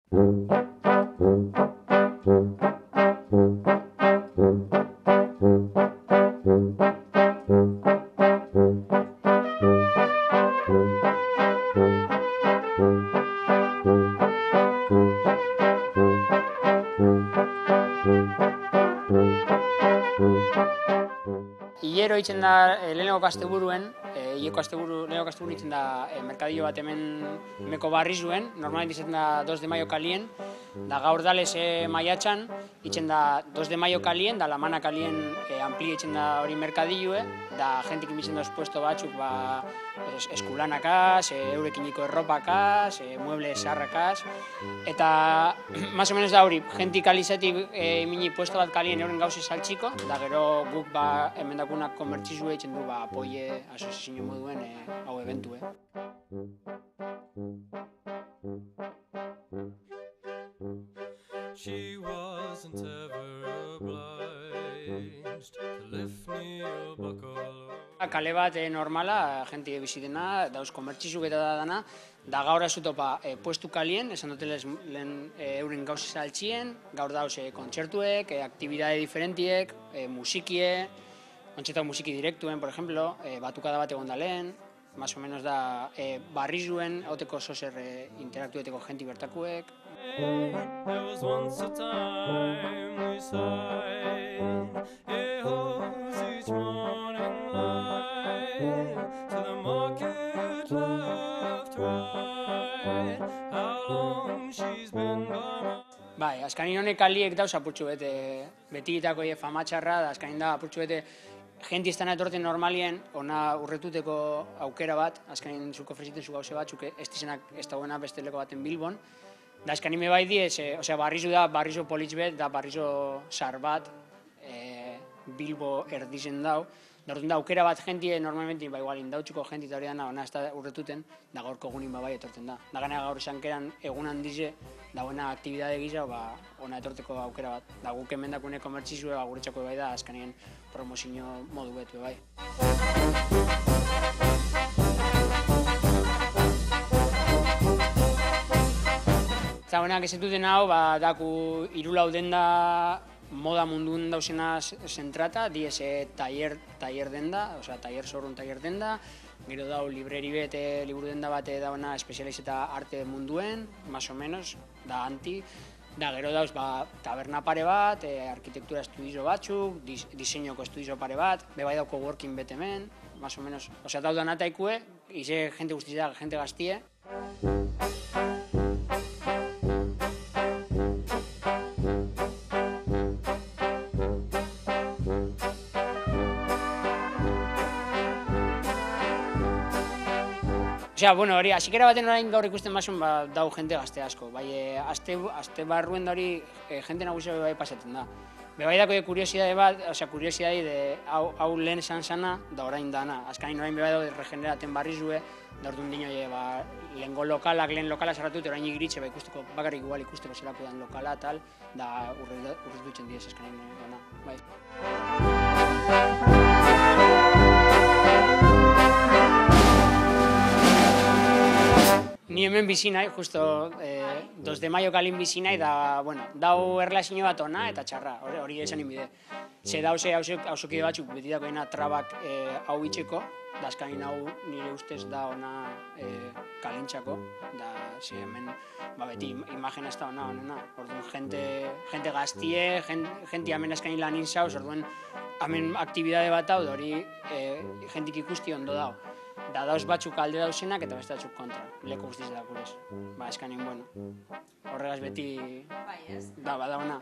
Hilero itzen da lehenengo asteburuen, lehenengo asteburu itzen da merkadillo bat hemeko Barrizuen, normalmente izaten da 2 de mayo kalien, da gaur dalez maiatxan, itzen da 2 de mayo kalien, da lamana kalien amplia itzen da hori merkadilloe, da jentik imitzen da puesto batzuk eskulanakaz, eurekiniko erropakaz, mueble zaharrakaz, eta más o menos da hori, jentik alizatik imini puesto bat kalien euren gauze saltxiko, da gero guk hemendakunak komertzizue itzen du apoie asoziazio moduen hau eventue. She wasn't ever obliged to lift me a buckle. Kale bat normala, jenti bizitena, dauz komertzizuk eta dana, da gaur azutopa puestu kalien, esan dutela lehen euren gauze saltxien, gaur dauz kontzertuek, aktibidade diferentiek, musikie, kontxeta musiki direktuen, por ejemplo, batukada bat egon da lehen, más o menos da Barrizuen, hauteko zozer interaktueteko jenti bertakuek. There was once a time we sighed, it holds each morning light, to the market left right, how long she's been by my... Azkanin honek aliek dauz apurtxu bete, betitako famatxarra, da azkanin da apurtxu bete jenti ez dana etorten normalien, ona urretuteko aukera bat, azkanin zuk ofreziten zu gauze batzuk, ez dizenak ez dagoena beste leko baten Bilbon, da azkanin me bai diez, Barrizu da, Barrizu politx bet, da Barrizu zar bat, Bilbo erdizen dau, da aukera bat jentie normalmente, igual indautxuko jenti eta hori dana, ona ez da urretuten, da gaurko egunin bai etorten da. Da gana gaur esankeran egun handize, da buena aktibidade gisa, ona etorteko aukera bat. Da guk emendakune komertzizue, guretzako bai da, azkanien promozio modu betu bai. Eta buenak ezetuten hau, daku hirulau denda moda mundun dauzena zentrata, diez taller denda, taller sorrun taller denda, gero dau libreri bete, liburu denda bate dauna espezializeta arte munduen, más o menos, da anti, da gero dauz taberna pare bat, arkitektura estudizo batzuk, diseinoko estudizo pare bat, bebai dauko working bete hemen, más o menos, dau danataikue, ize jente guztizia, jente gaztie. Hori, asikera baten orain gaur ikusten bazun, dau jente gazte asko. Bai, azte barruen da hori jente nagusia bai pasatzen da. Bai dako kuriosidade bat, kuriosidade hau lehen esan zana, da orain dana. Azkanin orain bai dago regeneraten Barrizue, da orduan dino lehen lokala sarratut, orain igiritxe ikusteko, bakarrik igual ikusteko zelako dan lokala, tal, da urretutzen diez azkanin dana, bai. Ni hemen bizi nahi, justo 2 de maio kalin bizi nahi, da, dau erlazio bat ona eta txarra, hori esan inbide. Ze dauze hausokide batzuk betitako trabak hau itxeko, da azkanin hau nire ustez da ona kalintxako, da ze hemen beti imagen ez da ona, orduan jente gaztie, jenti hemen azkanin lan inzauz, orduan hemen aktibidade bat hau, da hori jentik ikusti ondo dau. Da dauz batzuk alde dauzenak eta beste batzuk kontra, leko guztiz da gurez. Eskanin, horregaz beti... Bai, ez? Da, bada ona.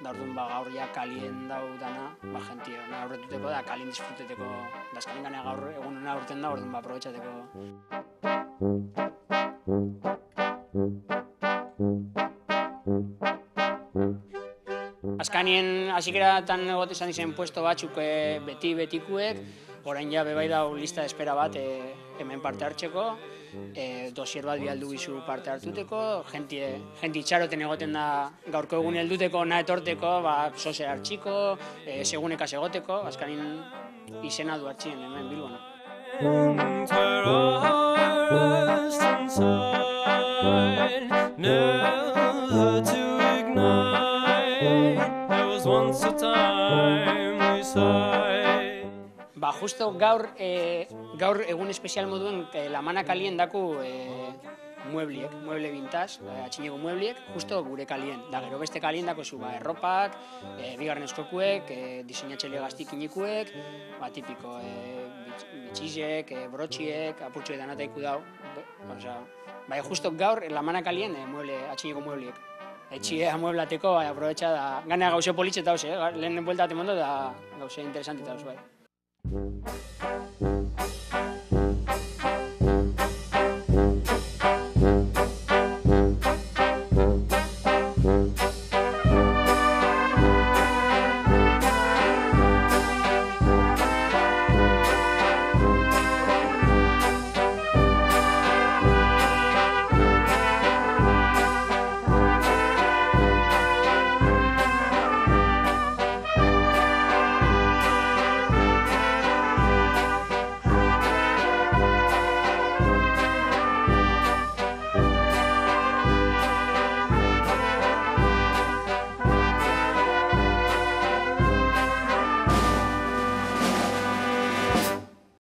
Da orduan gaur ja kalien dau dana, jentia aurretuteko da, kalien disfruteteko, da eskanin gana gaur egun hona urten da, orduan aprobetxateko. azkanien hasikeratan egote izan dizen puesto batzuk betikuek, orain ja bebai dau lista de espera bat hemen parte hartzeko, dosier bat bialdu bizu parte hartuteko, jenti itxaroten egoten da gaurko egun helduteko, na etorteko, sose hartxiko, segunekaz egoteko, azkanin izena du hartxien hemen Bilbon. Where our rest inside, never to ignite. There was once a time we sighed. Justo gaur egun espezial moduen lamana kalien daku mueble vintage, atxineko muebliek, justo gure kalien. Da gero beste kalien dako zu erropak, bigarren eskokuek, diseinatzaile gaztik inikuek, tipiko bitxizek, brotxiek, apurtxoek danataiku dau. Bai, justo gaur lamana kalien atxineko muebliek. Etxia mueblateko, aprobetxa da, ganea gauze politxe eta lehen bueltate mondo da gauze interesante eta bai.